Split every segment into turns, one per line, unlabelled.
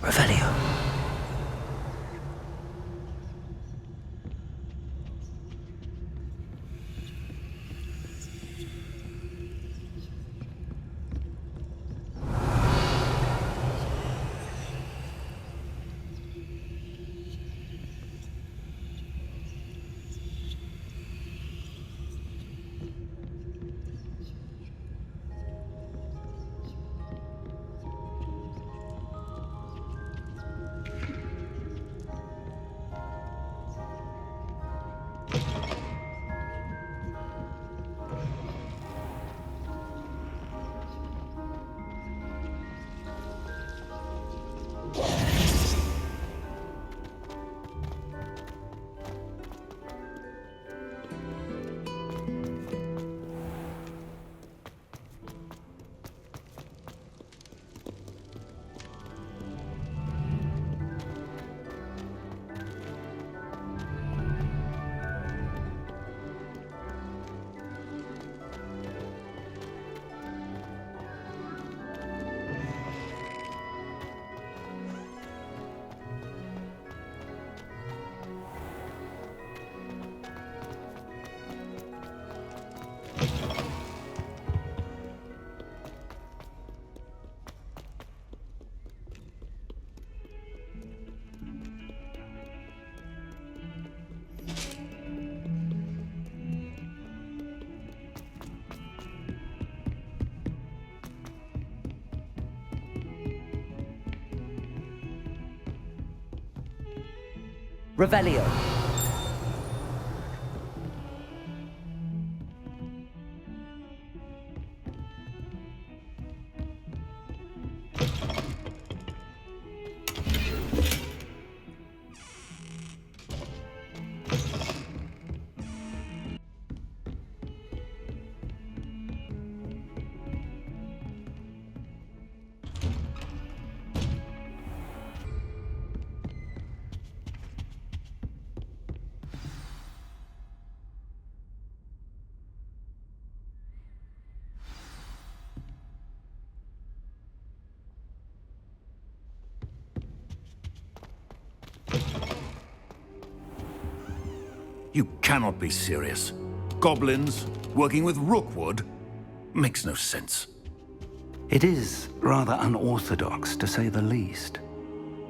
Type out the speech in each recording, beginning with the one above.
Revelio. Revelio.
You cannot be serious. Goblins working with Rookwood? Makes no sense.
It is rather unorthodox, to say the least.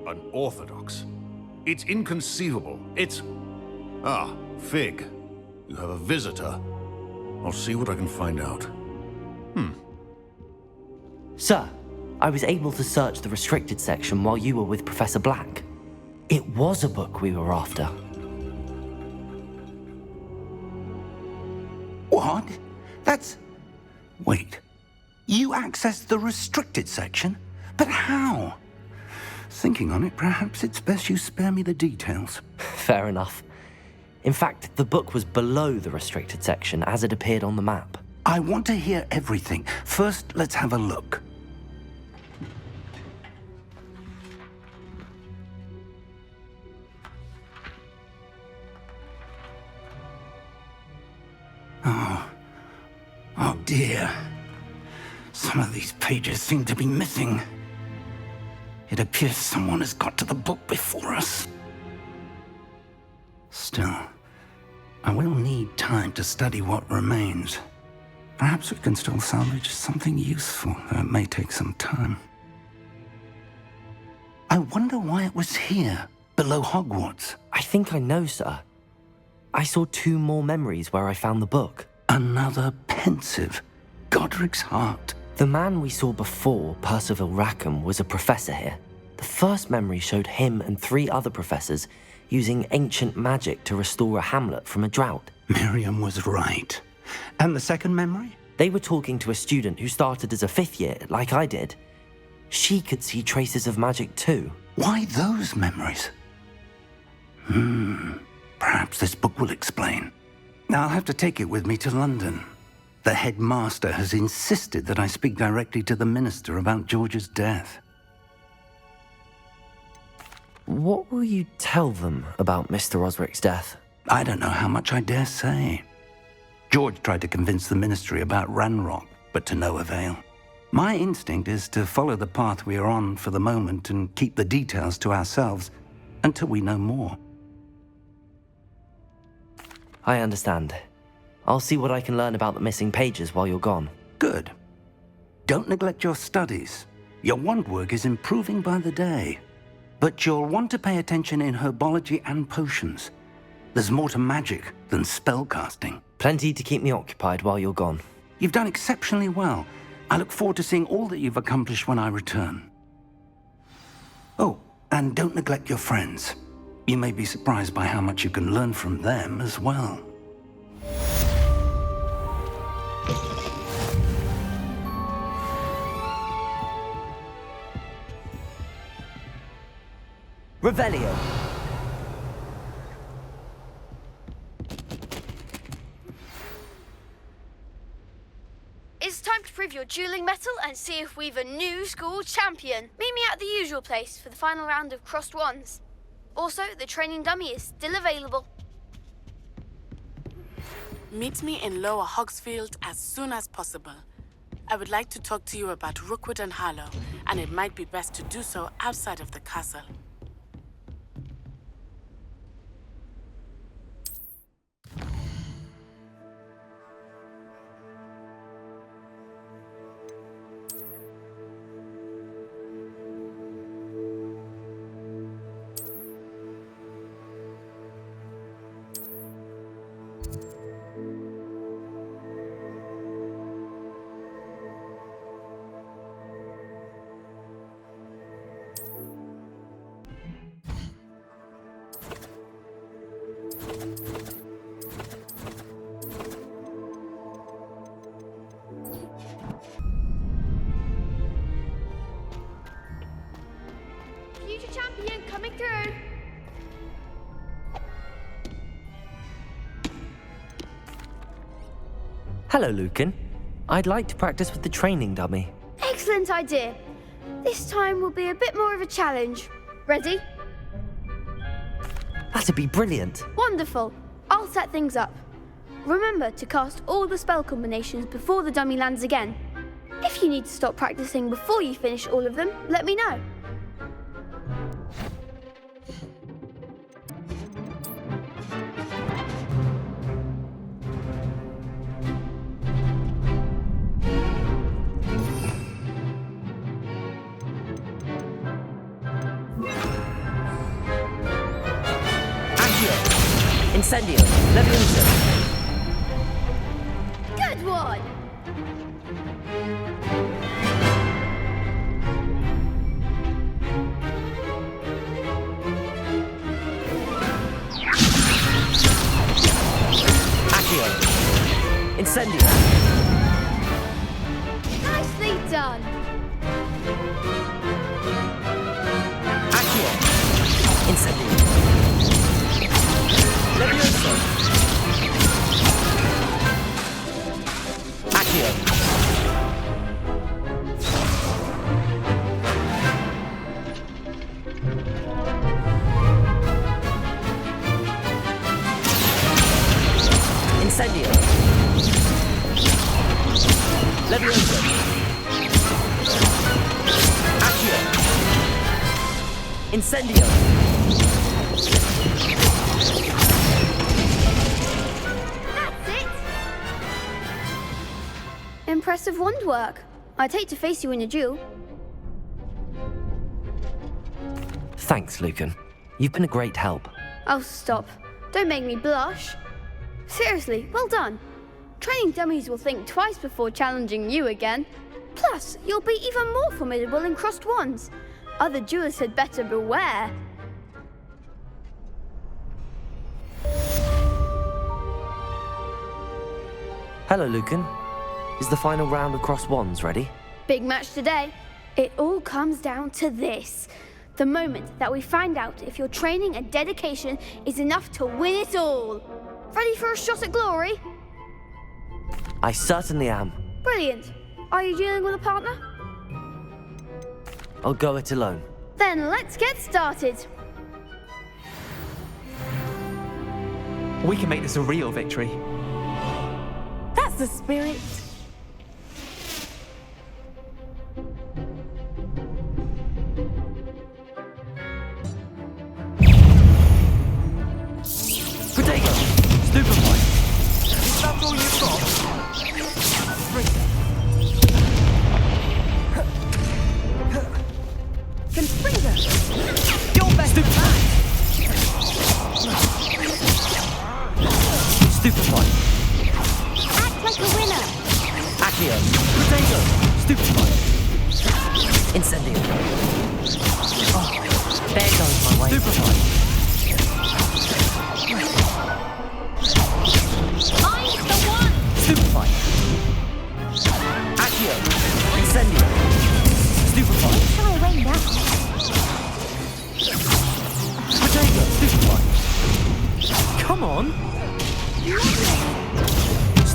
Unorthodox? It's inconceivable. It's... Ah, Fig. You have a visitor. I'll see what I can find out.
Sir, I was able to search the restricted section while you were with Professor Black. It was a book we were after.
What? That's... Wait. You accessed the restricted section? But how? Thinking on it, perhaps it's best you spare me the details.
Fair enough. In fact, the book was below the restricted section as it appeared on the map.
I want to hear everything. First, let's have a look. Oh dear. Some of these pages seem to be missing. It appears someone has got to the book before us. Still, I will need time to study what remains. Perhaps we can still salvage something useful, though it may take some time. I wonder why it was here, below Hogwarts.
I think I know, sir. I saw 2 more memories where I found the book.
Another pensive. Godric's heart.
The man we saw before, Percival Rackham, was a professor here. The first memory showed him and 3 other professors using ancient magic to restore a hamlet from a drought.
Miriam was right. And the second memory?
They were talking to a student who started as a 5th year, like I did. She could see traces of magic too.
Why those memories? Perhaps this book will explain. I'll have to take it with me to London. The headmaster has insisted that I speak directly to the minister about George's death.
What will you tell them about Mr. Osric's death?
I don't know how much I dare say. George tried to convince the ministry about Ranrock, but to no avail. My instinct is to follow the path we are on for the moment and keep the details to ourselves until we know more.
I understand. I'll see what I can learn about the missing pages while you're gone.
Good. Don't neglect your studies. Your wand work is improving by the day. But you'll want to pay attention in herbology and potions. There's more to magic than spellcasting.
Plenty to keep me occupied while you're gone.
You've done exceptionally well. I look forward to seeing all that you've accomplished when I return. Oh, and don't neglect your friends. You may be surprised by how much you can learn from them as well.
Revelio.
It's time to prove your dueling mettle and see if we've a new school champion. Meet me at the usual place for the final round of crossed wands. Also, the training dummy is still available.
Meet me in Lower Hogsfield as soon as possible. I would like to talk to you about Rookwood and Harlow, and it might be best to do so outside of the castle.
Future champion coming through.
Hello, Lucan. I'd like to practice with the training dummy.
Excellent idea. This time will be a bit more of a challenge. Ready?
That'd be brilliant.
Wonderful. I'll set things up. Remember to cast all the spell combinations before the dummy lands again. If you need to stop practicing before you finish all of them, let me know.
Incendio. Leviosa.
Good one!
Accio. Incendio.
Nicely done!
Accio. Incendio. Leviosa. Accio. Incendio. Leviosa. Accio. Incendio.
That's it! Impressive wand work. I'd hate to face you in a duel.
Thanks, Lucan. You've been a great help.
Oh, stop. Don't make me blush. Seriously, well done. Training dummies will think twice before challenging you again. Plus, you'll be even more formidable in crossed wands. Other duelists had better beware.
Hello, Lucan. Is the final round of crossed wands ready?
Big match today. It all comes down to this. The moment that we find out if your training and dedication is enough to win it all. Ready for a shot at glory?
I certainly am.
Brilliant. Are you dealing with a partner?
I'll go it alone.
Then let's get started.
We can make this a real victory.
That's the spirit.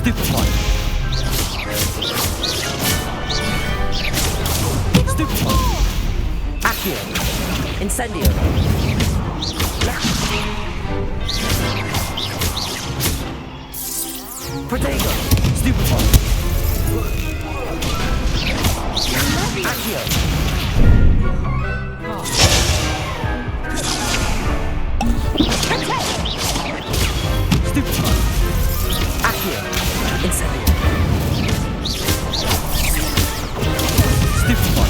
Stupefy. Stupefy.
Accio. Incendio. Protego.
Stupefy.
Accio.
Stupefy.
Accio. Incendio.
Stupefy.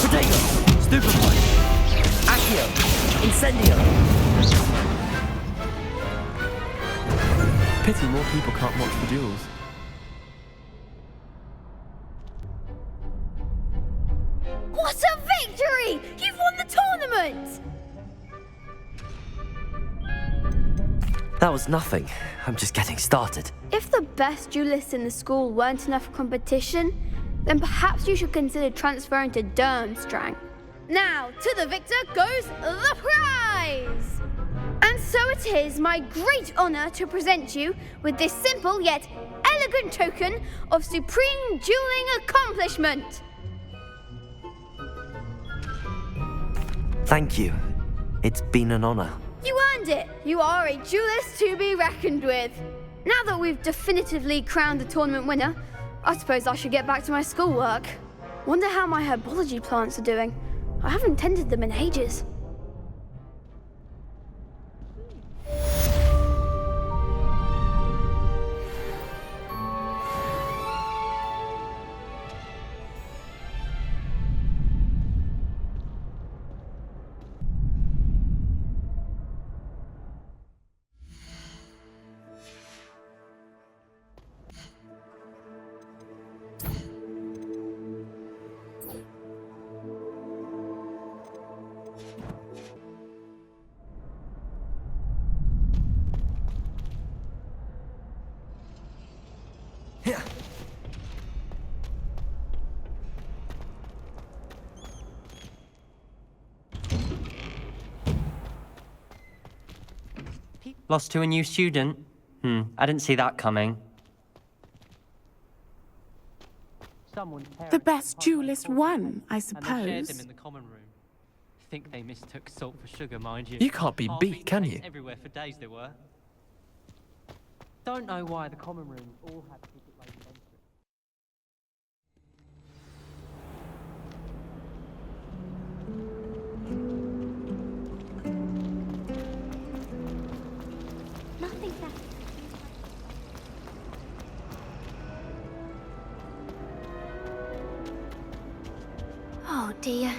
Protego.
Stupefy.
Accio. Incendio.
Pity more people can't watch the duels.
What a victory! You've won the tournament!
That was nothing. I'm just getting started.
If the best duelists in the school weren't enough for competition, then perhaps you should consider transferring to Durmstrang. Now, to the victor goes the prize! And so it is my great honor to present you with this simple yet elegant token of supreme dueling accomplishment.
Thank you. It's been an honor.
You earned it. You are a duelist to be reckoned with. Now that we've definitively crowned the tournament winner, I suppose I should get back to my schoolwork. Wonder how my herbology plants are doing. I haven't tended them in ages.
Lost to a new student? I didn't see that coming.
The best duelist won, I
And they shared
suppose.
them in the common room. Think they mistook salt for sugar, mind you.
You can't be
Half
beat,
eaten
can
eggs
you?
Everywhere for days they were. Don't know why the common rooms all had secret ways of entry.
Nothing there. Oh dear.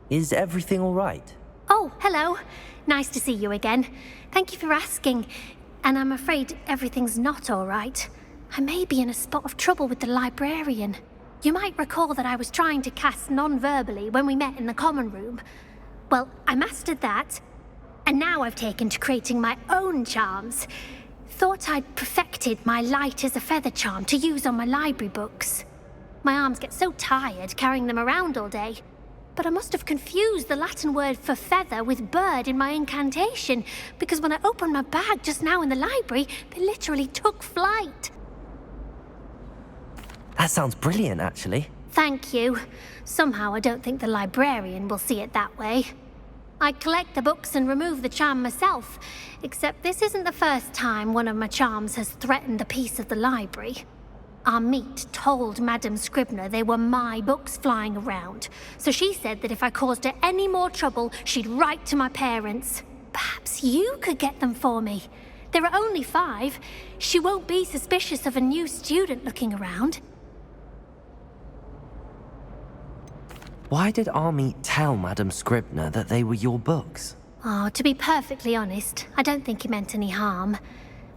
Is everything all right?
Oh, hello. Nice to see you again. Thank you for asking. And I'm afraid everything's not all right. I may be in a spot of trouble with the librarian. You might recall that I was trying to cast non-verbally when we met in the common room. Well, I mastered that. And now I've taken to creating my own charms. Thought I'd perfected my light as a feather charm to use on my library books. My arms get so tired carrying them around all day. But I must have confused the Latin word for feather with bird in my incantation, because when I opened my bag just now in the library, they literally took flight.
That sounds brilliant, actually.
Thank you. Somehow I don't think the librarian will see it that way. I collect the books and remove the charm myself, except this isn't the first time one of my charms has threatened a piece of the library. Our meet told Madame Scribner they were my books flying around, so she said that if I caused her any more trouble, she'd write to my parents. Perhaps you could get them for me. There are only 5. She won't be suspicious of a new student looking around.
Why did Army tell Madame Scribner that they were your books?
Oh, to be perfectly honest, I don't think he meant any harm.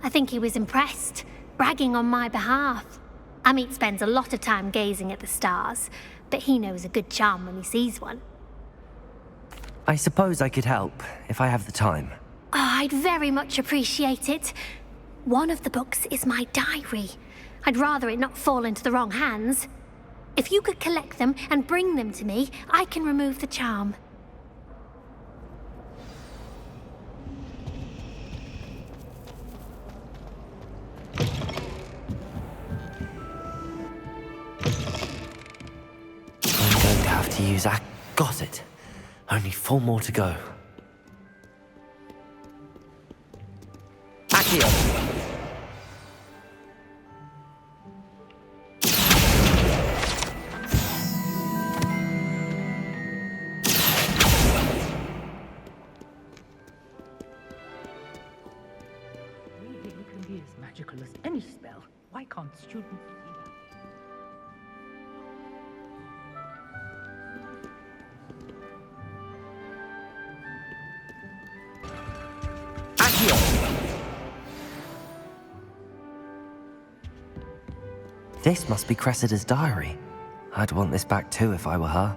I think he was impressed, bragging on my behalf. Amit spends a lot of time gazing at the stars, but he knows a good charm when he sees one.
I suppose I could help, if I have the time.
Oh, I'd very much appreciate it. One of the books is my diary. I'd rather it not fall into the wrong hands. If you could collect them and bring them to me, I can remove the charm.
use got it. Only 4 more to go. Accio!
It can be as magical as any spell. Why can't students see that?
This must be Cressida's diary. I'd want this back too if I were her.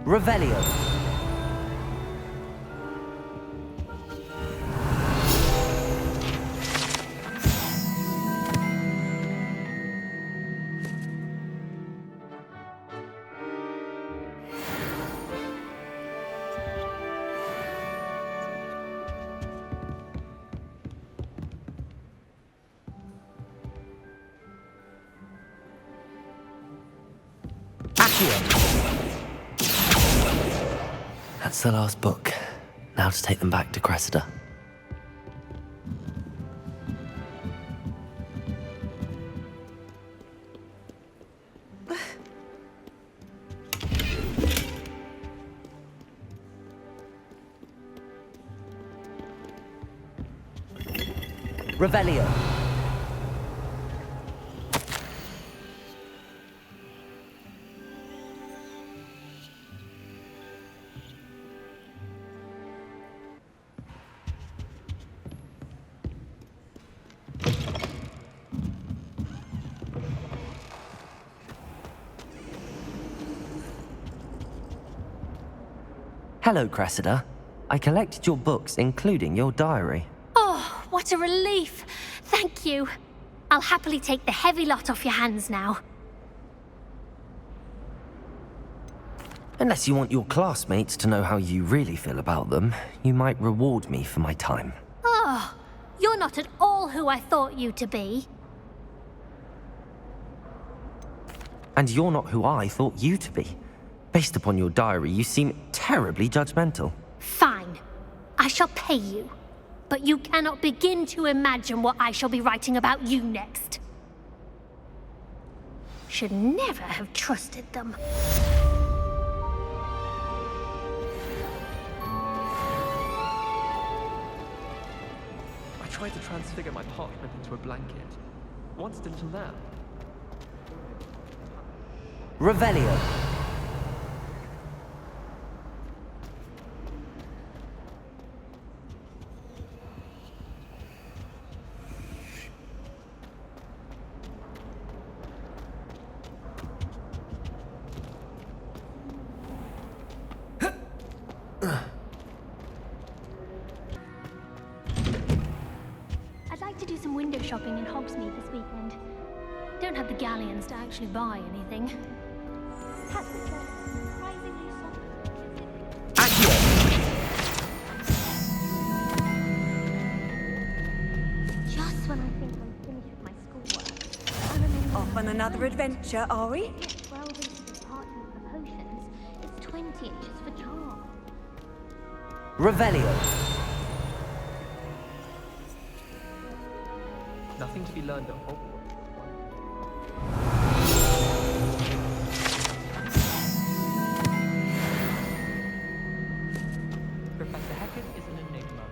Revelio. That's the last book. Now to take them back to Cressida. Revelio. Hello, Cressida. I collected your books, including your diary.
Oh, what a relief. Thank you. I'll happily take the heavy lot off your hands now.
Unless you want your classmates to know how you really feel about them, you might reward me for my time.
Oh, you're not at all who I thought you to be.
And you're not who I thought you to be. Based upon your diary, you seem terribly judgmental.
Fine. I shall pay you. But you cannot begin to imagine what I shall be writing about you next. Should never have trusted them.
I tried to transfigure my parchment into a blanket. Once did until now.
Revelio.
I'd like to do some window shopping in Hogsmeade this weekend. Don't have the galleons to actually buy anything. Perhaps it's surprisingly just when I think I'm finished with my schoolwork, I remember...
Off on another adventure, are we?
12 inches of parchment for potions. It's 20 inches for charm.
Revelio.
Nothing to be learned at Hogwarts. Professor Hecken is an enigma.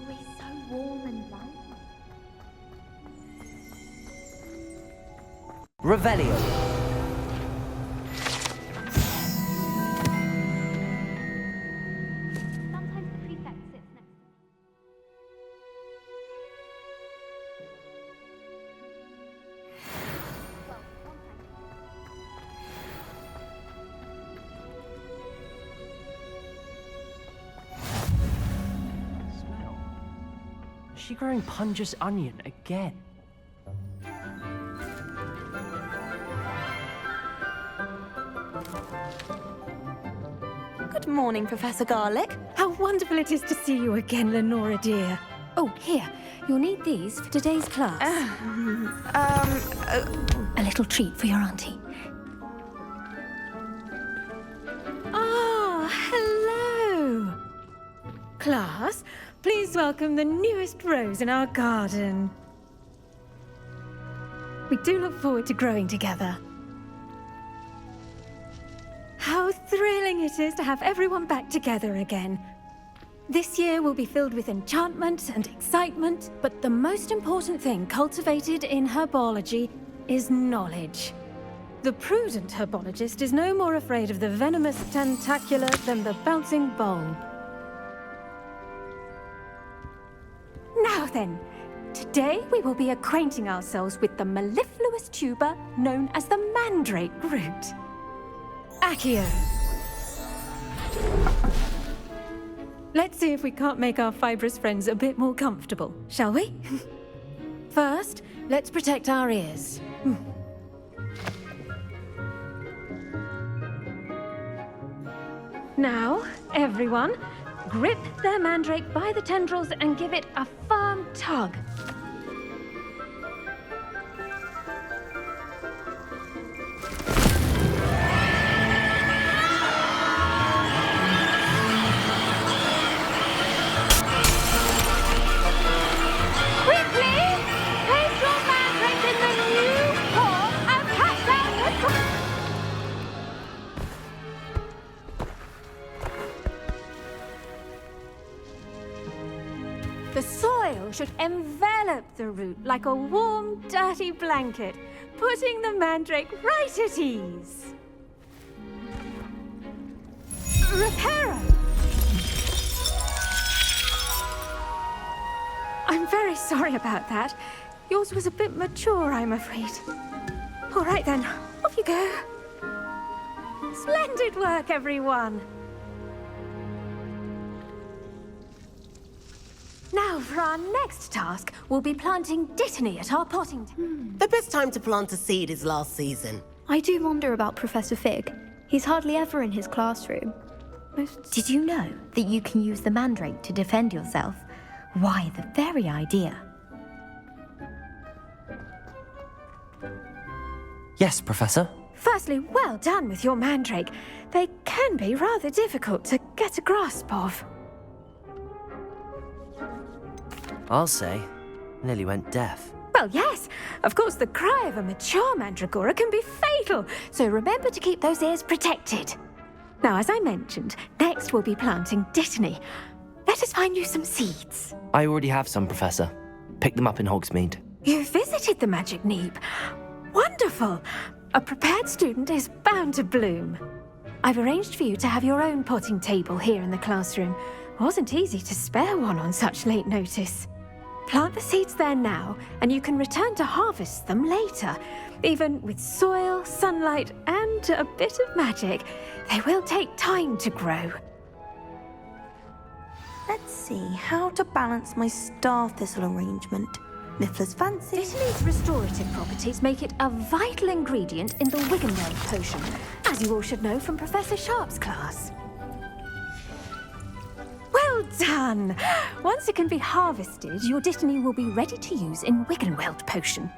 always so warm and light.
Revelio.
Sometimes the prefect sits next.
Smell. Is she growing Punja's onion again?
Good morning, Professor Garlick.
How wonderful it is to see you again, Lenora dear. Oh, here. You'll need these for today's class. A little treat for your auntie. Ah, hello. Class, please welcome the newest rose in our garden. We do look forward to growing together. How thrilling it is to have everyone back together again. This year will be filled with enchantment and excitement, but the most important thing cultivated in herbology is knowledge. The prudent herbologist is no more afraid of the venomous tentacula than the bouncing bulb. Now then, today we will be acquainting ourselves with the mellifluous tuber known as the mandrake root. Accio. Let's see if we can't make our fibrous friends a bit more comfortable, shall we? First, let's protect our ears. Now, everyone, grip their mandrake by the tendrils and give it a firm tug. The soil should envelop the root like a warm, dirty blanket, putting the mandrake right at ease. Reparo! I'm very sorry about that. Yours was a bit mature, I'm afraid. All right then, off you go. Splendid work, everyone. Now, for our next task, we'll be planting dittany at our potting table.
The best time to plant a seed is last season.
I do wonder about Professor Fig. He's hardly ever in his classroom.
Did you know that you can use the mandrake to defend yourself? Why, the very idea.
Yes, Professor.
Firstly, well done with your mandrake. They can be rather difficult to get a grasp of.
I'll say, nearly went deaf.
Well, yes. Of course, the cry of a mature mandragora can be fatal, so remember to keep those ears protected. Now, as I mentioned, next we'll be planting dittany. Let us find you some seeds.
I already have some, Professor. Picked them up in Hogsmeade.
You visited the Magic Neep. Wonderful. A prepared student is bound to bloom. I've arranged for you to have your own potting table here in the classroom. Wasn't easy to spare one on such late notice. Plant the seeds there now, and you can return to harvest them later. Even with soil, sunlight, and a bit of magic, they will take time to grow.
Let's see how to balance my star thistle arrangement. Miffler's fancy.
Dittany's restorative properties make it a vital ingredient in the Wiggenweld potion, as you all should know from Professor Sharp's class. Well done! Once it can be harvested, your dittany will be ready to use in Wiggenweld potion.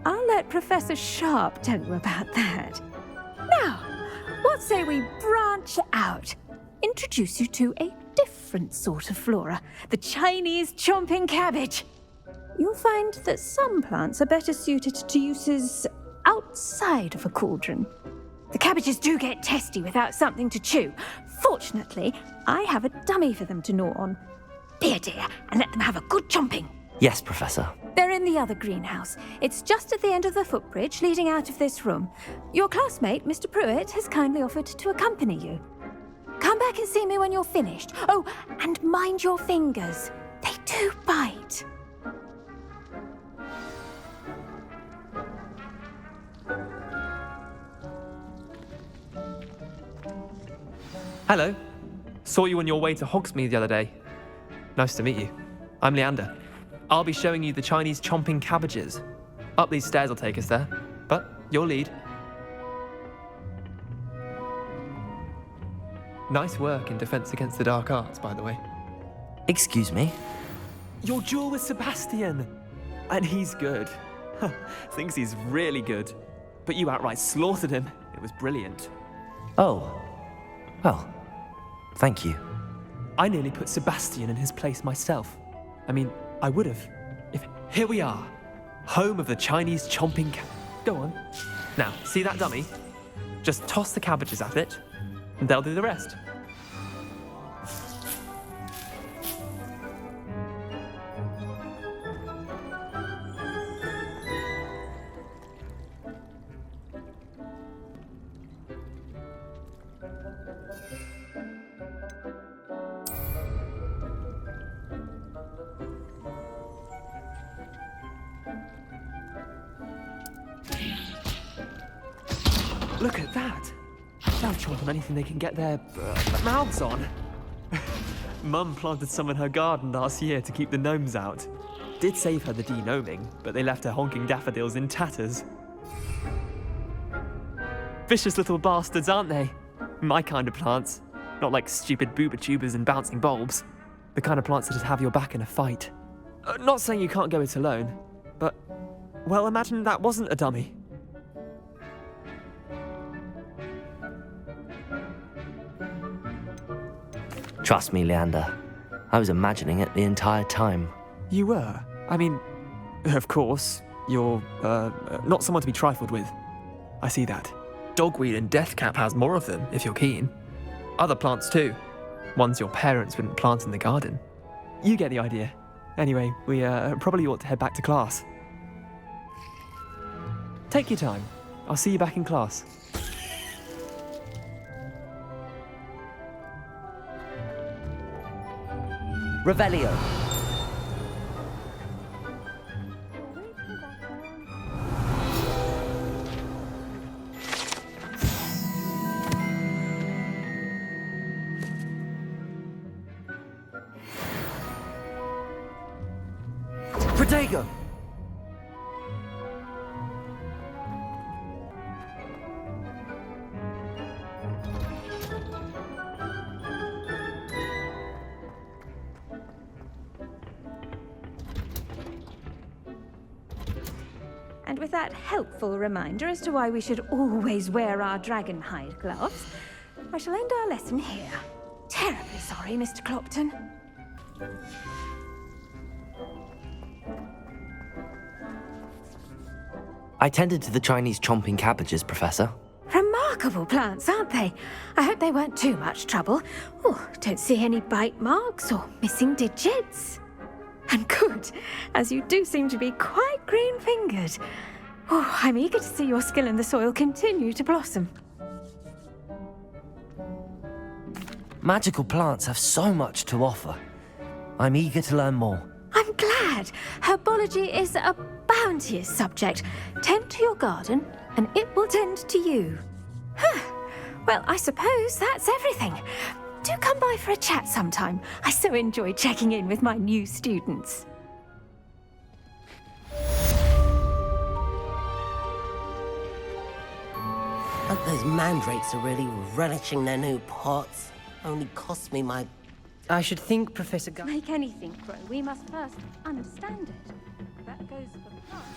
I'll let Professor Sharp tell you about that. Now, what say we branch out? Introduce you to a different sort of flora, the Chinese chomping cabbage. You'll find that some plants are better suited to uses outside of a cauldron. The cabbages do get testy without something to chew. Fortunately, I have a dummy for them to gnaw on. Here, dear, and let them have a good chomping.
Yes, Professor.
They're in the other greenhouse. It's just at the end of the footbridge leading out of this room. Your classmate, Mr. Pruitt, has kindly offered to accompany you. Come back and see me when you're finished. Oh, and mind your fingers. They do bite.
Hello. Saw you on your way to Hogsmeade the other day. Nice to meet you. I'm Leander. I'll be showing you the Chinese chomping cabbages. Up these stairs will take us there, but your lead. Nice work in Defense Against the Dark Arts, by the way.
Excuse me?
Your duel with Sebastian! And he's good. Thinks he's really good. But you outright slaughtered him. It was brilliant.
Oh. Well, thank you.
I nearly put Sebastian in his place myself. I mean, I would have. Here we are. Home of the Chinese chomping Go on. Now, see that dummy? Just toss the cabbages at it, and they'll do the rest. Look at that! They'll chomp on anything they can get their mouths on. Mum planted some in her garden last year to keep the gnomes out. Did save her the de-gnoming, but they left her honking daffodils in tatters. Vicious little bastards, aren't they? My kind of plants. Not like stupid booba tubers and bouncing bulbs. The kind of plants that'd have your back in a fight. Not saying you can't go it alone, but, well, imagine that wasn't a dummy.
Trust me, Leander. I was imagining it the entire time.
You were? I mean, of course, you're, not someone to be trifled with. I see that. Dogweed and deathcap has more of them, if you're keen. Other plants too. Ones your parents wouldn't plant in the garden. You get the idea. Anyway, we, probably ought to head back to class. Take your time. I'll see you back in class.
Revelio. Protego.
And with that helpful reminder as to why we should always wear our dragon hide gloves, I shall end our lesson here. Terribly sorry, Mr. Clopton.
I tended to the Chinese chomping cabbages, Professor.
Remarkable plants, aren't they? I hope they weren't too much trouble. Oh, don't see any bite marks or missing digits. And good, as you do seem to be quite green-fingered. Oh, I'm eager to see your skill in the soil continue to blossom.
Magical plants have so much to offer. I'm eager to learn more.
I'm glad. Herbology is a bounteous subject. Tend to your garden, and it will tend to you. Well, I suppose that's everything. Do come by for a chat sometime. I so enjoy checking in with my new students.
Hope those mandrakes are really relishing their new pots. Only cost me my...
I should think, Professor
Make anything grow, we must first understand it. That goes for plants.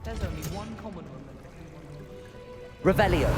There's only one common room.
Revelio.